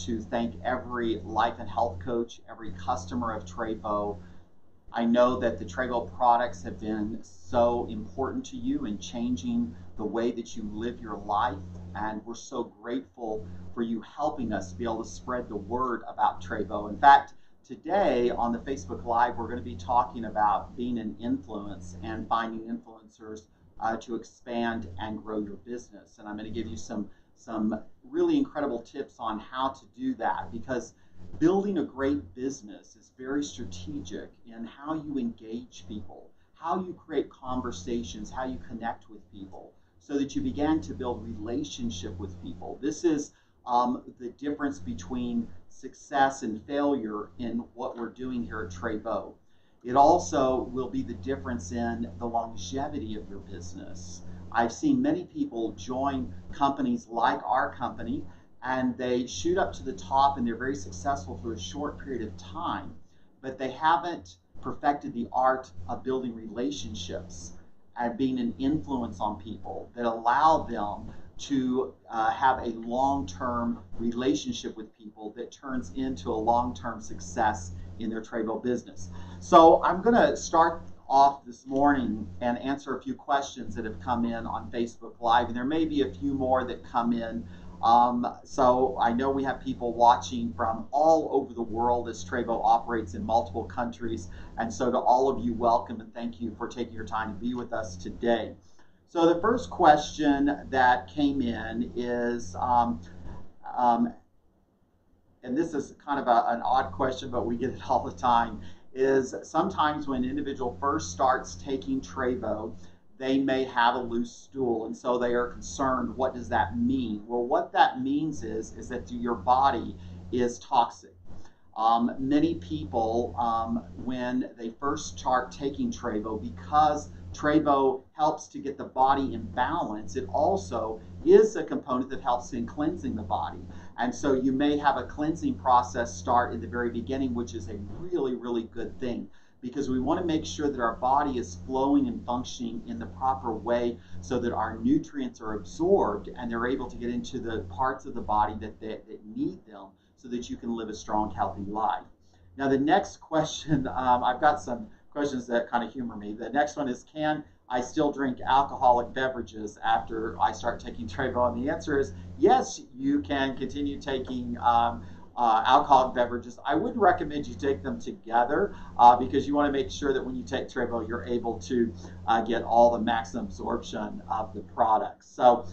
to thank every life and health coach, every customer of Trévo. I know that the Trévo products have been so important to you in changing the way that you live your life, and we're so grateful for you helping us be able to spread the word about Trévo. In fact, today on the Facebook Live, we're going to be talking about being an influence and finding influencers to expand and grow your business. And I'm going to give you some really incredible tips on how to do that, because building a great business is very strategic in how you engage people, how you create conversations, how you connect with people, so that you begin to build relationship with people. This is the difference between success and failure in what we're doing here at Trévo. It also will be the difference in the longevity of your business. I've seen many people join companies like our company, and they shoot up to the top and they're very successful for a short period of time, but they haven't perfected the art of building relationships and being an influence on people that allow them to have a long-term relationship with people that turns into a long-term success in their Trévo business. So I'm going to start off this morning and answer a few questions that have come in on Facebook Live, and there may be a few more that come in. So I know we have people watching from all over the world as Trévo operates in multiple countries, and so to all of you, welcome and thank you for taking your time to be with us today. So the first question that came in is, and this is kind of an odd question, but we get it all the time, is sometimes when an individual first starts taking Trévo, they may have a loose stool, and so they are concerned, what does that mean? Well, what that means is that your body is toxic. Many people, when they first start taking Trévo, because Trévo helps to get the body in balance, it also is a component that helps in cleansing the body. And so you may have a cleansing process start in the very beginning, which is a really, really good thing, because we want to make sure that our body is flowing and functioning in the proper way so that our nutrients are absorbed and they're able to get into the parts of the body that need them so that you can live a strong, healthy life. Now, the next question, I've got some questions that kind of humor me. The next one is, can I still drink alcoholic beverages after I start taking Trévo? And the answer is yes, you can continue taking alcoholic beverages. I would recommend you take them together because you want to make sure that when you take Trévo, you're able to get all the maximum absorption of the product. So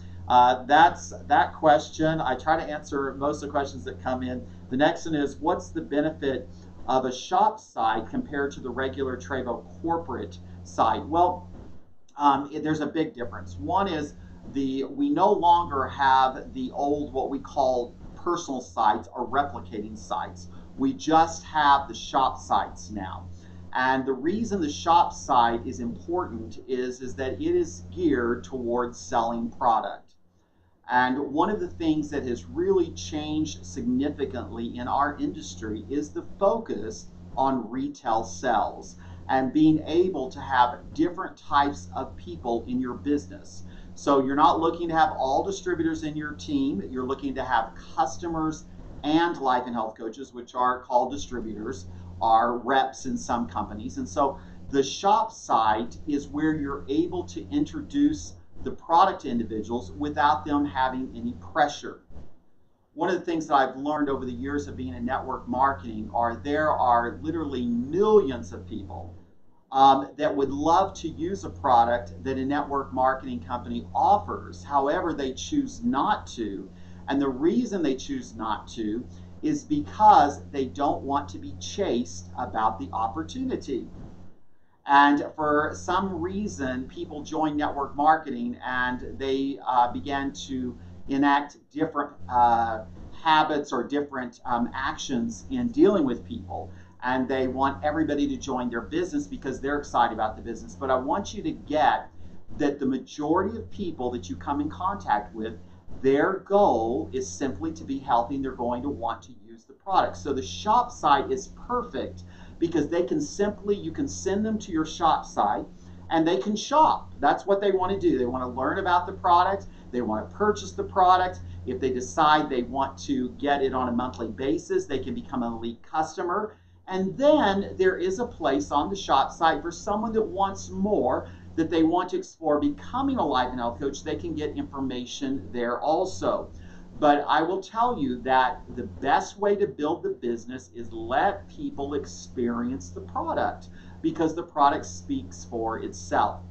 that's that question. I try to answer most of the questions that come in. The next one is, what's the benefit of a shop site compared to the regular Trévo corporate site? Well, there's a big difference. One is we no longer have the old, what we call personal sites or replicating sites. We just have the shop sites now. And the reason the shop site is important is that it is geared towards selling product. And one of the things that has really changed significantly in our industry is the focus on retail sales and being able to have different types of people in your business. So you're not looking to have all distributors in your team. You're looking to have customers and life and health coaches, which are called distributors, are reps in some companies. And so the shop site is where you're able to introduce the product to individuals without them having any pressure. One of the things that I've learned over the years of being in network marketing there are literally millions of people that would love to use a product that a network marketing company offers. However, they choose not to. And the reason they choose not to is because they don't want to be chased about the opportunity. And for some reason, people join network marketing and they began to enact different habits or different actions in dealing with people. And they want everybody to join their business because they're excited about the business. But I want you to get that the majority of people that you come in contact with, their goal is simply to be healthy, and they're going to want to use the product. So the shop site is perfect because you can send them to your shop site and they can shop. That's what they want to do. They want to learn about the product. They want to purchase the product. If they decide they want to get it on a monthly basis, they can become an elite customer. And then there is a place on the shop site for someone that wants more, that they want to explore becoming a life and health coach. They can get information there also. But I will tell you that the best way to build the business is let people experience the product, because the product speaks for itself.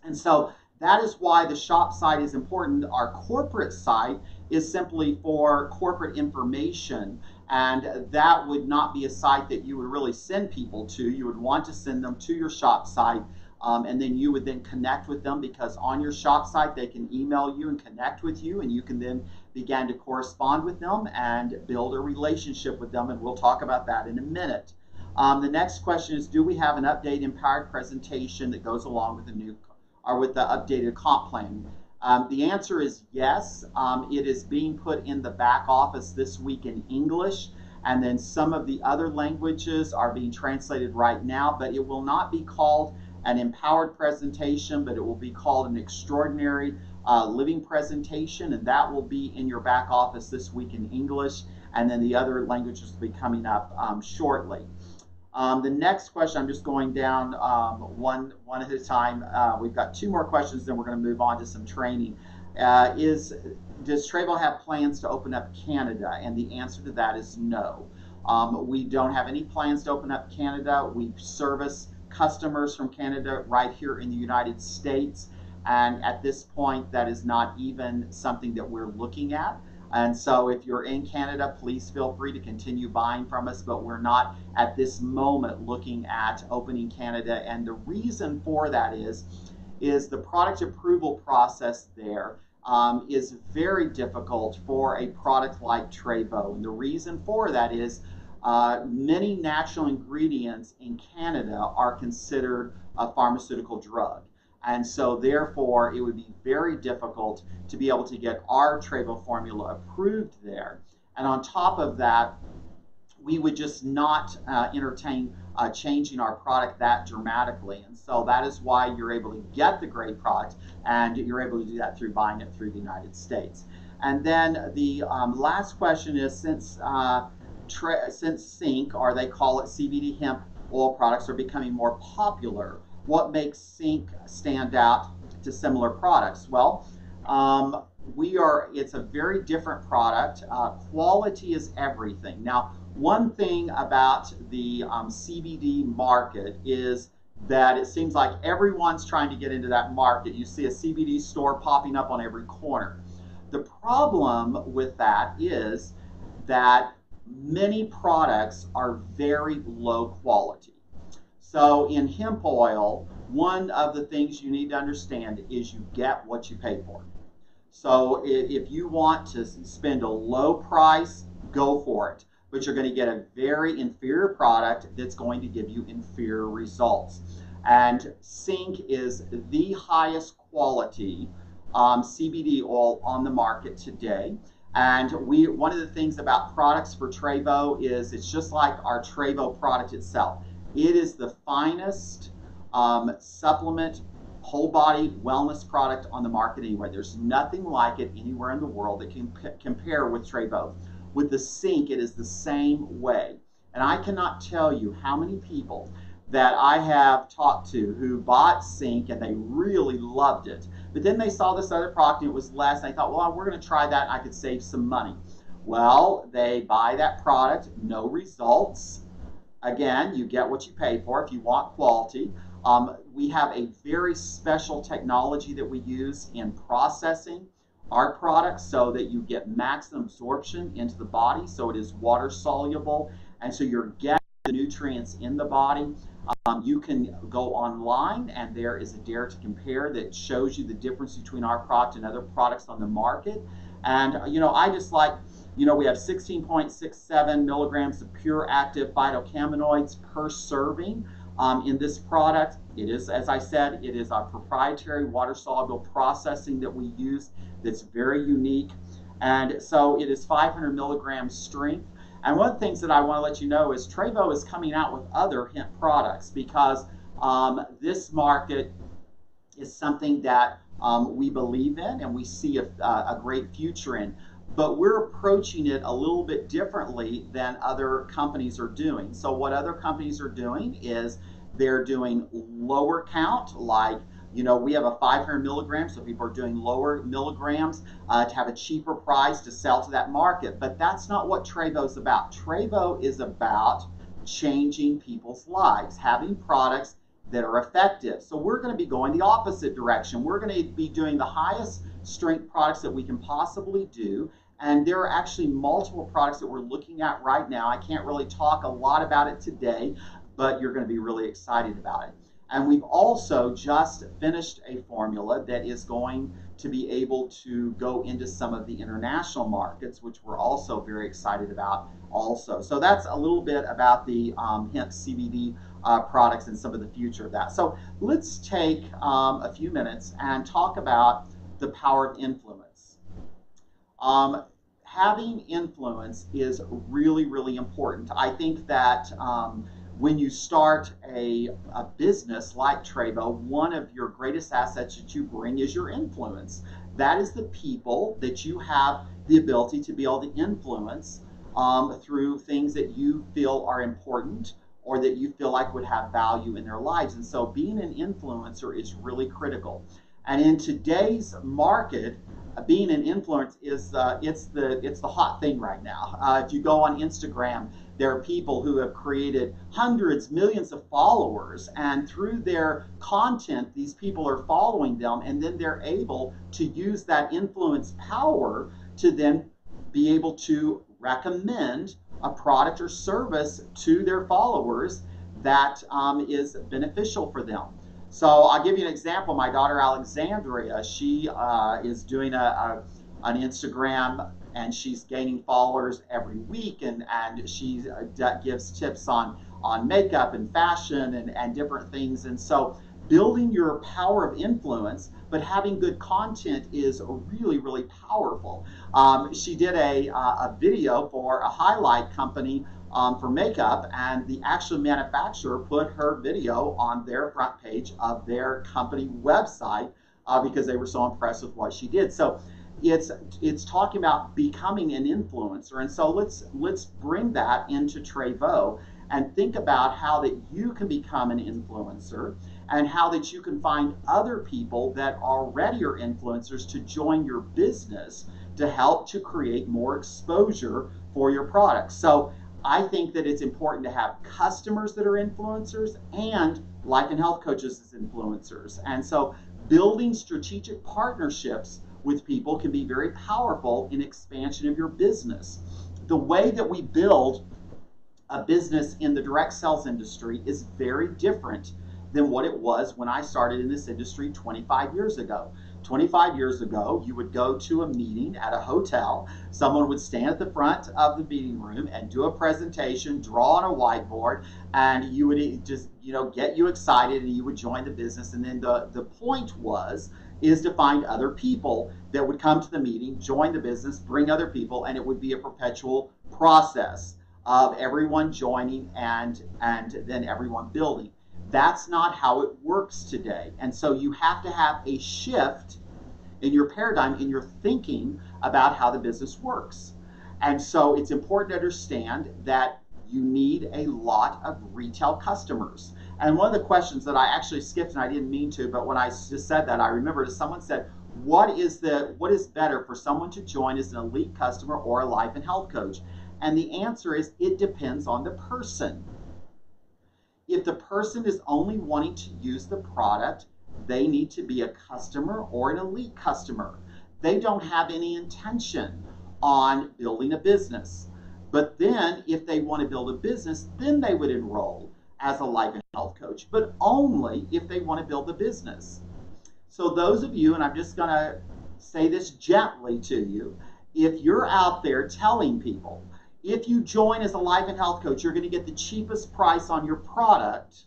And so that is why the shop site is important. Our corporate site is simply for corporate information, and that would not be a site that you would really send people to. You would want to send them to your shop site, and then you would then connect with them, because on your shop site they can email you and connect with you, and you can then begin to correspond with them and build a relationship with them, and we'll talk about that in a minute. The next question is, do we have an updated empowered presentation that goes along with the new or with the updated comp plan? The answer is yes. It is being put in the back office this week in English, and then some of the other languages are being translated right now, but it will not be called an empowered presentation, but it will be called an extraordinary living presentation, and that will be in your back office this week in English, and then the other languages will be coming up shortly. The next question, I'm just going down one at a time. We've got two more questions, then we're going to move on to some training. Does Trévo have plans to open up Canada? And the answer to that is no. We don't have any plans to open up Canada. We service customers from Canada right here in the United States, and at this point that is not even something that we're looking at. And so if you're in Canada, please feel free to continue buying from us, but we're not at this moment looking at opening Canada. And the reason for that is the product approval process there is very difficult for a product like Trévo. And the reason for that is many natural ingredients in Canada are considered a pharmaceutical drug. And so therefore it would be very difficult to be able to get our Trévo formula approved there. And on top of that, we would just not entertain changing our product that dramatically. And so that is why you're able to get the great product, and you're able to do that through buying it through the United States. And then the last question is, since Sync, or they call it CBD hemp oil products, are becoming more popular, what makes Sync stand out to similar products? Well, it's a very different product. Quality is everything. Now, one thing about the CBD market is that it seems like everyone's trying to get into that market. You see a CBD store popping up on every corner. The problem with that is that many products are very low quality. So in hemp oil, one of the things you need to understand is you get what you pay for. So if you want to spend a low price, go for it. But you're going to get a very inferior product that's going to give you inferior results. And Sync is the highest quality CBD oil on the market today. And one of the things about products for Trévo is it's just like our Trévo product itself. It is the finest supplement, whole body wellness product on the market anywhere. There's nothing like it anywhere in the world that can compare with Trévo. With the Sync, it is the same way. And I cannot tell you how many people that I have talked to who bought Sync and they really loved it. But then they saw this other product and it was less, and they thought, well, we're going to try that and I could save some money. Well, they buy that product, no results. Again, you get what you pay for if you want quality. We have a very special technology that we use in processing our products so that you get maximum absorption into the body, so it is water soluble, and so you're getting the nutrients in the body. You can go online and there is a Dare to Compare that shows you the difference between our product and other products on the market. And I just like, we have 16.67 milligrams of pure active phytocannabinoids per serving in this product. It is, as I said, it is our proprietary water-soluble processing that we use that's very unique. And so it is 500 milligrams strength. And one of the things that I want to let you know is Trévo is coming out with other hemp products, because this market is something that we believe in and we see a great future in. but we're approaching it a little bit differently than other companies are doing. So what other companies are doing is they're doing lower count, like, we have a 500 milligrams, so people are doing lower milligrams to have a cheaper price to sell to that market. But that's not what Trévo is about. Trévo is about changing people's lives, having products that are effective. So we're going to be going the opposite direction. We're going to be doing the highest strength products that we can possibly do. And there are actually multiple products that we're looking at right now. I can't really talk a lot about it today, but you're going to be really excited about it. And we've also just finished a formula that is going to be able to go into some of the international markets, which we're also very excited about also. So that's a little bit about the hemp CBD products and some of the future of that. So let's take a few minutes and talk about the power of influence. Having influence is really, really important. I think that when you start a business like Trévo, one of your greatest assets that you bring is your influence. That is the people that you have the ability to be able to influence through things that you feel are important or that you feel like would have value in their lives. And so being an influencer is really critical. And in today's market, being an influencer is it's the hot thing right now. If you go on Instagram, there are people who have created hundreds, millions of followers, and through their content, these people are following them, and then they're able to use that influence power to then be able to recommend a product or service to their followers that is beneficial for them. So I'll give you an example. My daughter Alexandria, she is doing an Instagram, and she's gaining followers every week, and she gives tips on makeup and fashion and different things. And so building your power of influence, but having good content is really, really powerful. She did a video for a highlight company for makeup, and the actual manufacturer put her video on their front page of their company website because they were so impressed with what she did. So it's talking about becoming an influencer, and so let's bring that into Trévo and think about how that you can become an influencer and how that you can find other people that already are influencers to join your business to help to create more exposure for your products. So I think that it's important to have customers that are influencers and life and health coaches as influencers. And so building strategic partnerships with people can be very powerful in expansion of your business. The way that we build a business in the direct sales industry is very different than what it was when I started in this industry 25 years ago. 25 years ago, you would go to a meeting at a hotel, someone would stand at the front of the meeting room and do a presentation, draw on a whiteboard, and you would just, get you excited and you would join the business. And then the point is to find other people that would come to the meeting, join the business, bring other people, and it would be a perpetual process of everyone joining and then everyone building. That's not how it works today. And so you have to have a shift in your paradigm, in your thinking about how the business works. And so it's important to understand that you need a lot of retail customers. And one of the questions that I actually skipped, and I didn't mean to, but when I just said that, I remembered someone said, what is better for someone to join as an elite customer or a life and health coach? And the answer is, it depends on the person. If the person is only wanting to use the product, they need to be a customer or an elite customer. They don't have any intention on building a business. But then if they want to build a business, then they would enroll as a life and health coach, but only if they want to build a business. So those of you, and I'm just going to say this gently to you, if you're out there telling people, if you join as a life and health coach, you're going to get the cheapest price on your product,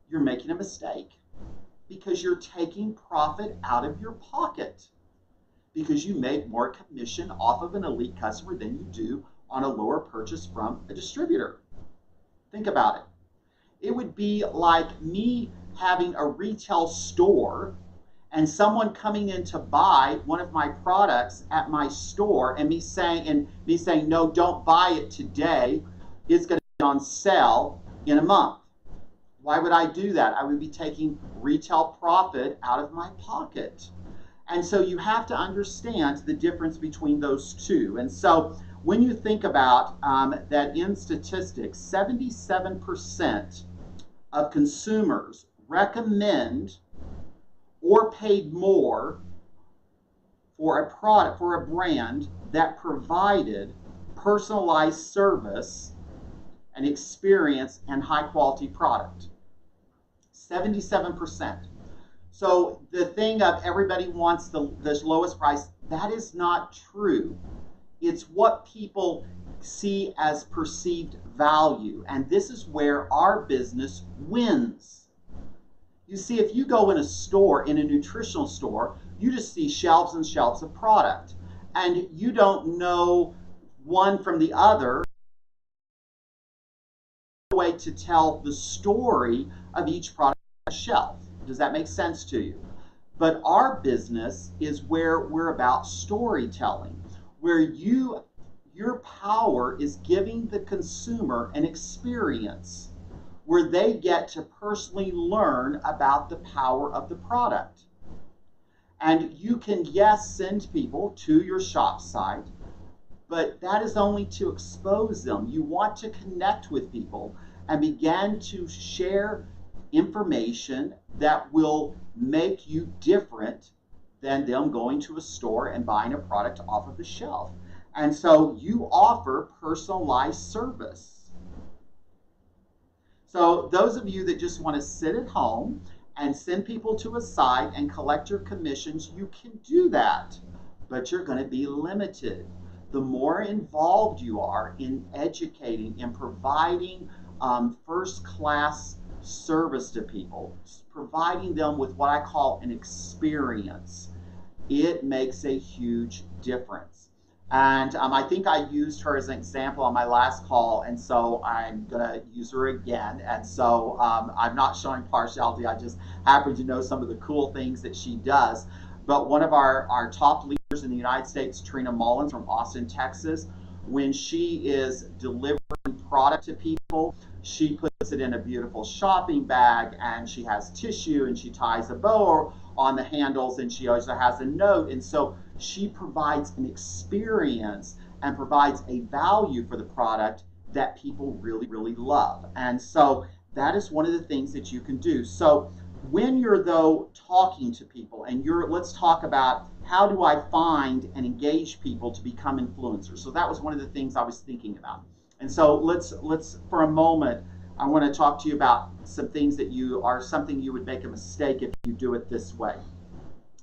you're making a mistake because you're taking profit out of your pocket because you make more commission off of an elite customer than you do on a lower purchase from a distributor. Think about it. It would be like me having a retail store and someone coming in to buy one of my products at my store and me saying, no, don't buy it today. It's going to be on sale in a month. Why would I do that? I would be taking retail profit out of my pocket. And so you have to understand the difference between those two. And so when you think about that in statistics, 77% of consumers recommend or paid more for a product, for a brand that provided personalized service and experience and high quality product. 77%. So the thing of everybody wants the lowest price, that is not true. It's what people see as perceived value. And this is where our business wins. You see, if you go in a store, in a nutritional store, you just see shelves and shelves of product. And you don't know one from the other. Way to tell the story of each product on the shelf. Does that make sense to you? But our business is where we're about storytelling, where your power is giving the consumer an experience where they get to personally learn about the power of the product. And you can, yes, send people to your shop site, but that is only to expose them. You want to connect with people and begin to share information that will make you different than them going to a store and buying a product off of the shelf. And so you offer personalized service. So those of you that just want to sit at home and send people to a site and collect your commissions, you can do that, but you're going to be limited. The more involved you are in educating and providing first-class service to people, providing them with what I call an experience, it makes a huge difference. And I think I used her as an example on my last call, and so I'm going to use her again. And so I'm not showing partiality. I just happen to know some of the cool things that she does. But one of our top leaders in the United States, Trina Mullins from Austin, Texas, when she is delivering product to people, she puts it in a beautiful shopping bag, and she has tissue, and she ties a bow on the handles, and she also has a note. And so she provides an experience and provides a value for the product that people really, really love. And so that is one of the things that you can do. So when you're, though, talking to people, and let's talk about how do I find and engage people to become influencers. So that was one of the things I was thinking about. And so let's for a moment, I want to talk to you about some things that something you would make a mistake if you do it this way.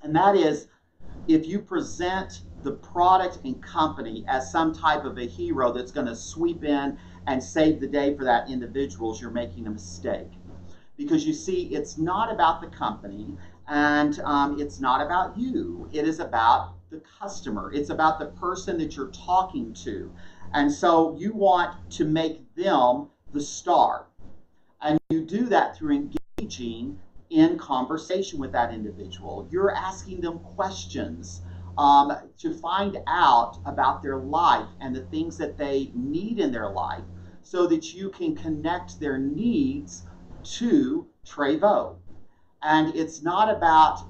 And that is, if you present the product and company as some type of a hero that's going to sweep in and save the day for that individual, you're making a mistake. Because you see, it's not about the company, and it's not about you. It is about the customer. It's about the person that you're talking to. And so you want to make them the star. And you do that through engaging in conversation with that individual. You're asking them questions to find out about their life and the things that they need in their life so that you can connect their needs to Trévo. And it's not about,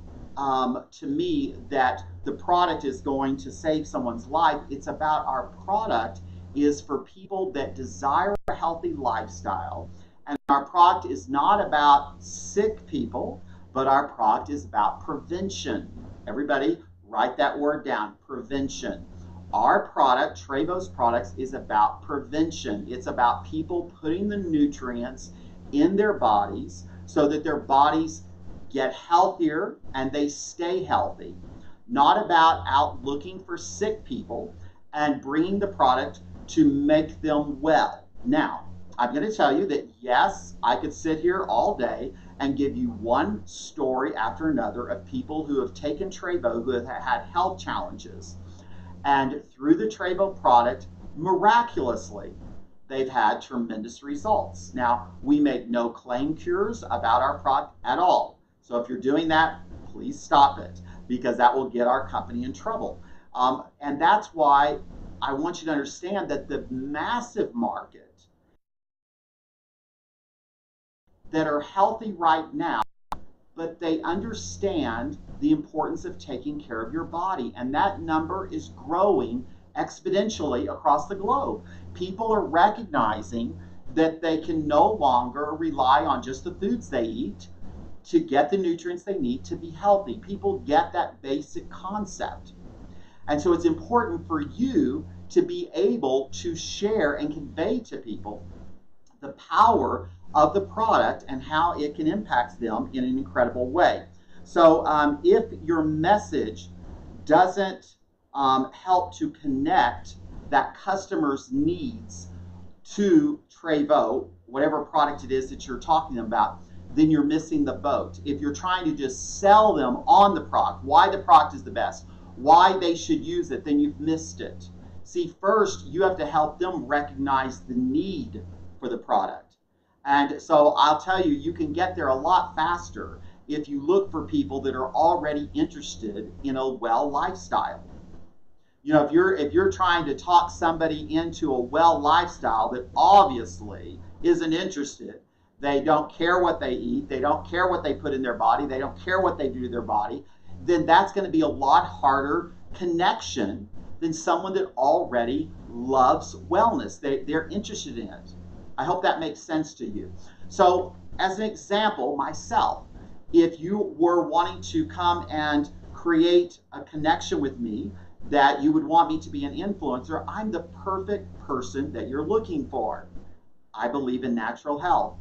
to me, that the product is going to save someone's life. It's about our product is for people that desire a healthy lifestyle. And our product is not about sick people, but our product is about prevention. Everybody, write that word down, prevention. Our product, Trévo's products, is about prevention. It's about people putting the nutrients in their bodies so that their bodies get healthier and they stay healthy. Not about out looking for sick people and bringing the product to make them well. Now, I'm going to tell you that yes, I could sit here all day and give you one story after another of people who have taken Trévo, who have had health challenges. And through the Trévo product, miraculously, they've had tremendous results. Now, we make no claim cures about our product at all. So if you're doing that, please stop it, because that will get our company in trouble. And that's why I want you to understand that the massive market that are healthy right now, but they understand the importance of taking care of your body. And that number is growing exponentially across the globe. People are recognizing that they can no longer rely on just the foods they eat to get the nutrients they need to be healthy. People get that basic concept. And so it's important for you to be able to share and convey to people the power of the product and how it can impact them in an incredible way. So if your message doesn't help to connect that customer's needs to Trévo, whatever product it is that you're talking about, then you're missing the boat. If you're trying to just sell them on the product, why the product is the best, why they should use it, then you've missed it. See, first, you have to help them recognize the need for the product. And so I'll tell you, you can get there a lot faster if you look for people that are already interested in a well lifestyle. You know, if you're trying to talk somebody into a well lifestyle that obviously isn't interested, they don't care what they eat, they don't care what they put in their body, they don't care what they do to their body, then that's going to be a lot harder connection than someone that already loves wellness. They're interested in it. I hope that makes sense to you. So as an example, myself, if you were wanting to come and create a connection with me, that you would want me to be an influencer, I'm the perfect person that you're looking for. I believe in natural health.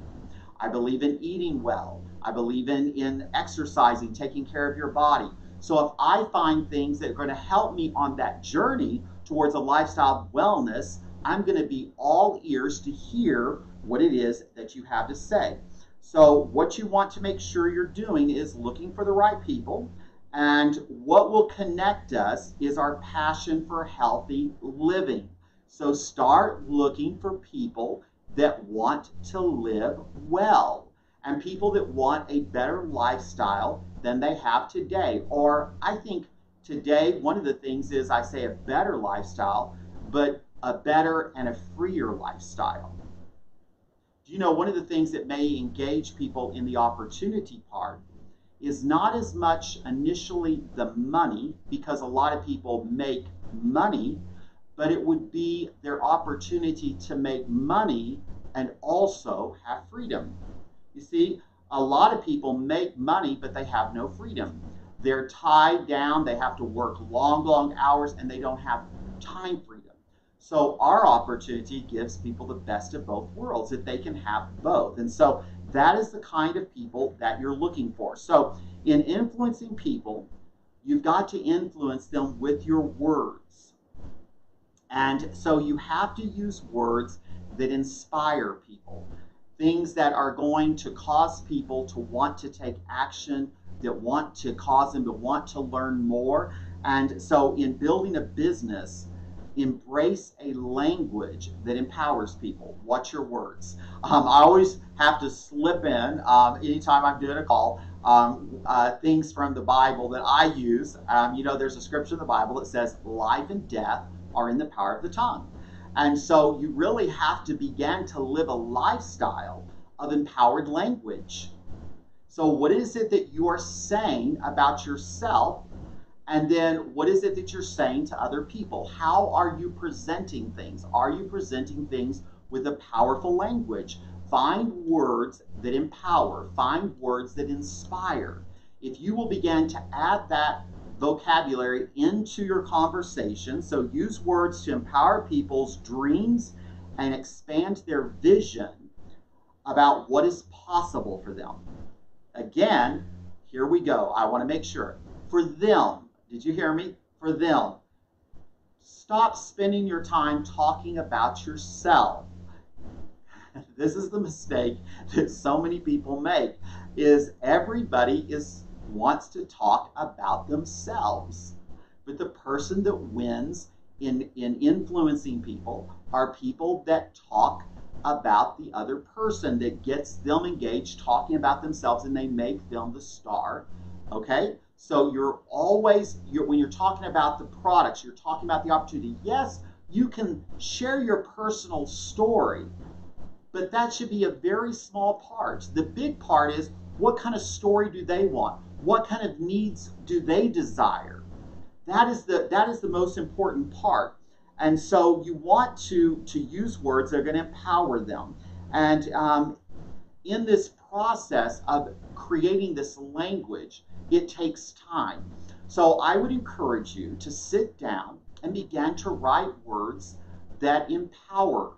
I believe in eating well. I believe in exercising, taking care of your body. So if I find things that are going to help me on that journey towards a lifestyle of wellness, I'm going to be all ears to hear what it is that you have to say. So what you want to make sure you're doing is looking for the right people. And what will connect us is our passion for healthy living. So start looking for people that want to live well and people that want a better lifestyle than they have today. Or I think today, one of the things is I say a better lifestyle, but a better and a freer lifestyle. Do you know, one of the things that may engage people in the opportunity part is not as much initially the money, because a lot of people make money, but it would be their opportunity to make money and also have freedom. You see, a lot of people make money, but they have no freedom. They're tied down, they have to work long, long hours, and they don't have time freedom. So our opportunity gives people the best of both worlds, that they can have both. And so that is the kind of people that you're looking for. So in influencing people, you've got to influence them with your words. And so you have to use words that inspire people, things that are going to cause people to want to take action, that want to cause them to want to learn more. And so in building a business, embrace a language that empowers people. Watch your words. I always have to slip in, anytime I'm doing a call, things from the Bible that I use. You know, there's a scripture in the Bible that says life and death are in the power of the tongue. And so you really have to begin to live a lifestyle of empowered language. So what is it that you are saying about yourself? And then what is it that you're saying to other people? How are you presenting things? Are you presenting things with a powerful language? Find words that empower. Find words that inspire. If you will begin to add that vocabulary into your conversation, so use words to empower people's dreams and expand their vision about what is possible for them. Again, here we go. I want to make sure. For them, did you hear me? For them. Stop spending your time talking about yourself. This is the mistake that so many people make, is everybody wants to talk about themselves. But the person that wins in influencing people are people that talk about the other person, that gets them engaged talking about themselves, and they make them the star Okay, so when you're talking about the products, you're talking about the opportunity. Yes, you can share your personal story, but that should be a very small part. The big part is, what kind of story do they want? What kind of needs do they desire? That is the most important part. And so you want to use words that are going to empower them. And in this process of creating this language, it takes time. So I would encourage you to sit down and begin to write words that empower,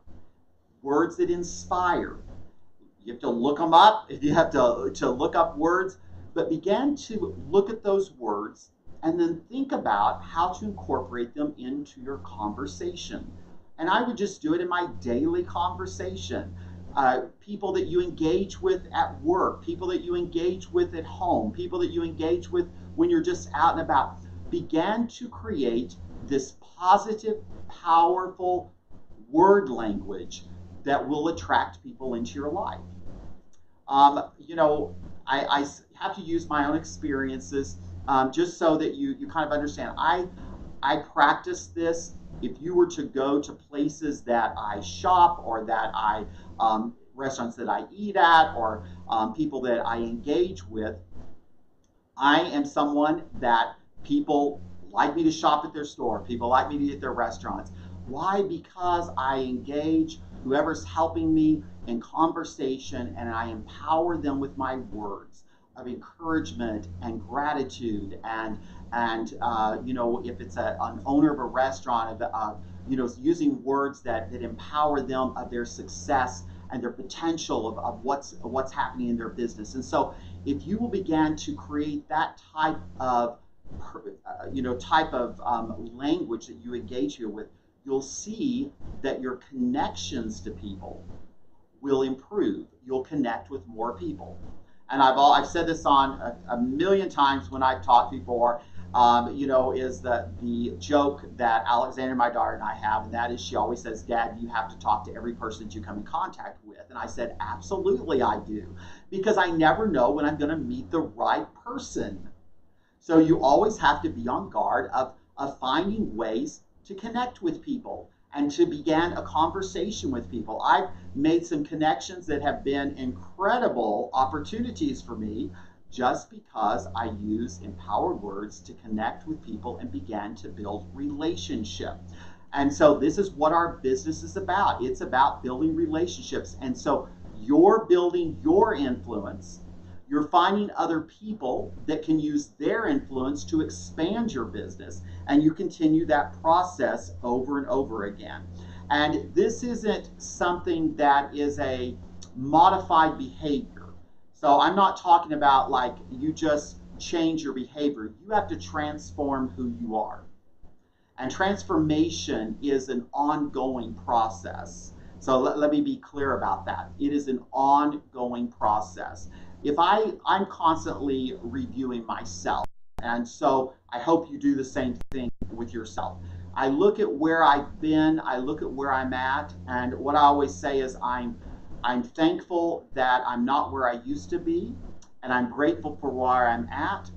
words that inspire. You have to look them up, if you have to look up words, but begin to look at those words and then think about how to incorporate them into your conversation. And I would just do it in my daily conversation. People that you engage with at work, people that you engage with at home, people that you engage with when you're just out and about. Begin to create this positive, powerful word language that will attract people into your life. I have to use my own experiences just so that you kind of understand. I practice this. If you were to go to places that I shop or that restaurants that I eat at or people that I engage with, I am someone that people like me to shop at their store. People like me to eat at their restaurants. Why? Because I engage whoever's helping me in conversation and I empower them with my words of encouragement and gratitude and if it's an owner of a restaurant, using words that empower them of their success and their potential of what's happening in their business. And so if you will begin to create that type of language that you engage here with, you'll see that your connections to people will improve. You'll connect with more people. And I've said this on a million times when I've talked before, is the joke that Alexander, my daughter, and I have, and that is she always says, Dad, you have to talk to every person that you come in contact with. And I said, absolutely I do, because I never know when I'm going to meet the right person. So you always have to be on guard of finding ways to connect with people and to begin a conversation with people. I've made some connections that have been incredible opportunities for me just because I use empowered words to connect with people and began to build relationship. And so this is what our business is about. It's about building relationships. And so you're building your influence. You're finding other people that can use their influence to expand your business, and you continue that process over and over again. And this isn't something that is a modified behavior. So I'm not talking about like you just change your behavior. You have to transform who you are. And transformation is an ongoing process. So let me be clear about that. It is an ongoing process. If I'm constantly reviewing myself, and so I hope you do the same thing with yourself. I look at where I've been, I look at where I'm at, and what I always say is I'm thankful that I'm not where I used to be, and I'm grateful for where I'm at,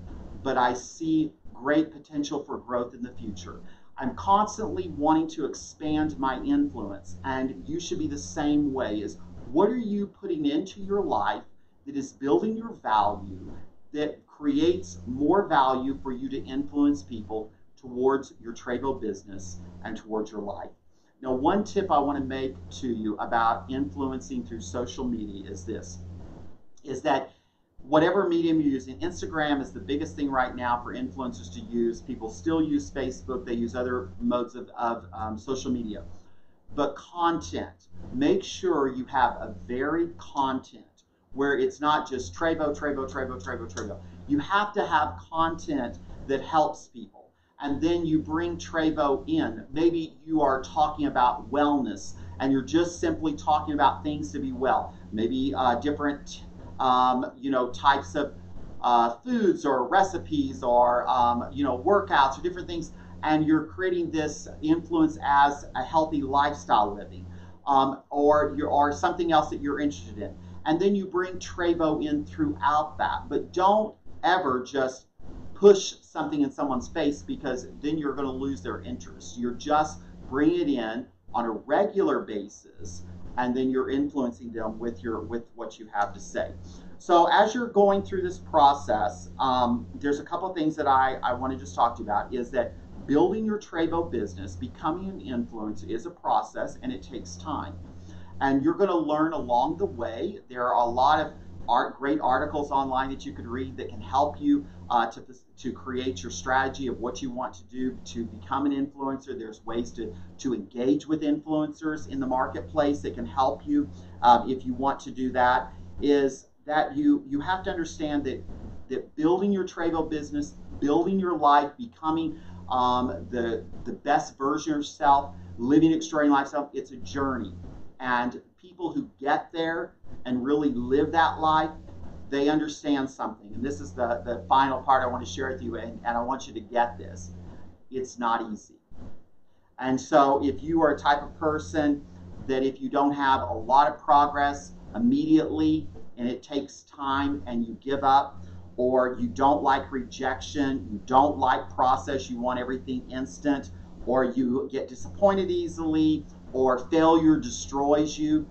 but I see great potential for growth in the future. I'm constantly wanting to expand my influence, and you should be the same way. Is what are you putting into your life that is building your value, that creates more value for you to influence people towards your Trévo business and towards your life. Now, one tip I want to make to you about influencing through social media is this, is that whatever medium you're using, Instagram is the biggest thing right now for influencers to use. People still use Facebook, they use other modes of social media. But content, make sure you have a varied content where it's not just Trévo, Trévo, Trévo, Trévo, Trévo. You have to have content that helps people. And then you bring Trévo in. Maybe you are talking about wellness and you're just simply talking about things to be well. Maybe different types of foods or recipes or workouts or different things, and you're creating this influence as a healthy lifestyle living, or something else that you're interested in. And then you bring Trévo in throughout that. But don't ever just push something in someone's face, because then you're going to lose their interest. You're just bringing it in on a regular basis, and then you're influencing them with what you have to say. So as you're going through this process, there's a couple of things that I want to just talk to you about. Is that building your Trévo business, becoming an influencer, is a process, and it takes time. And you're going to learn along the way. There are a lot of great articles online that you could read that can help you to create your strategy of what you want to do to become an influencer. There's ways to engage with influencers in the marketplace that can help you if you want to do that. Is that you have to understand that building your Trévo business, building your life, becoming the best version of yourself, living an extraordinary lifestyle, it's a journey. And people who get there and really live that life, they understand something. And this is the final part I want to share with you, and I want you to get this. It's not easy. And so if you are a type of person that if you don't have a lot of progress immediately and it takes time and you give up, or you don't like rejection, you don't like process, you want everything instant, or you get disappointed easily, or failure destroys you,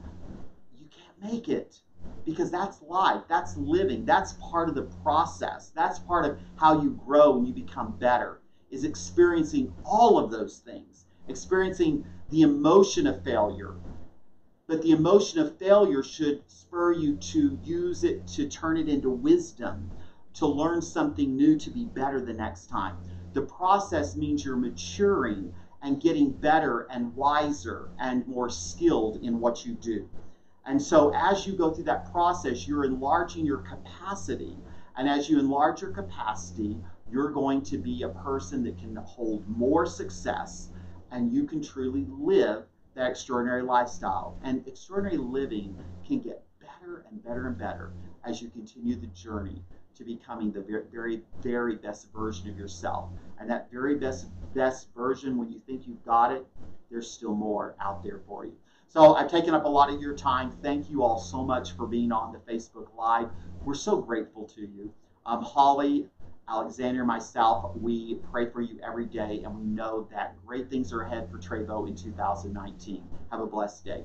you can't make it. Because that's life, that's living, that's part of the process. That's part of how you grow and you become better, is experiencing all of those things, experiencing the emotion of failure. But the emotion of failure should spur you to use it, to turn it into wisdom, to learn something new, to be better the next time. The process means you're maturing and getting better and wiser and more skilled in what you do. And so as you go through that process, you're enlarging your capacity. And as you enlarge your capacity, you're going to be a person that can hold more success, and you can truly live that extraordinary lifestyle. And extraordinary living can get better and better and better as you continue the journey to becoming the very, very best version of yourself. And that very best version, when you think you've got it, there's still more out there for you. So I've taken up a lot of your time. Thank you all so much for being on the Facebook Live. We're so grateful to you. Holly, Alexander, and myself, we pray for you every day, and we know that great things are ahead for Trévo in 2019. Have a blessed day.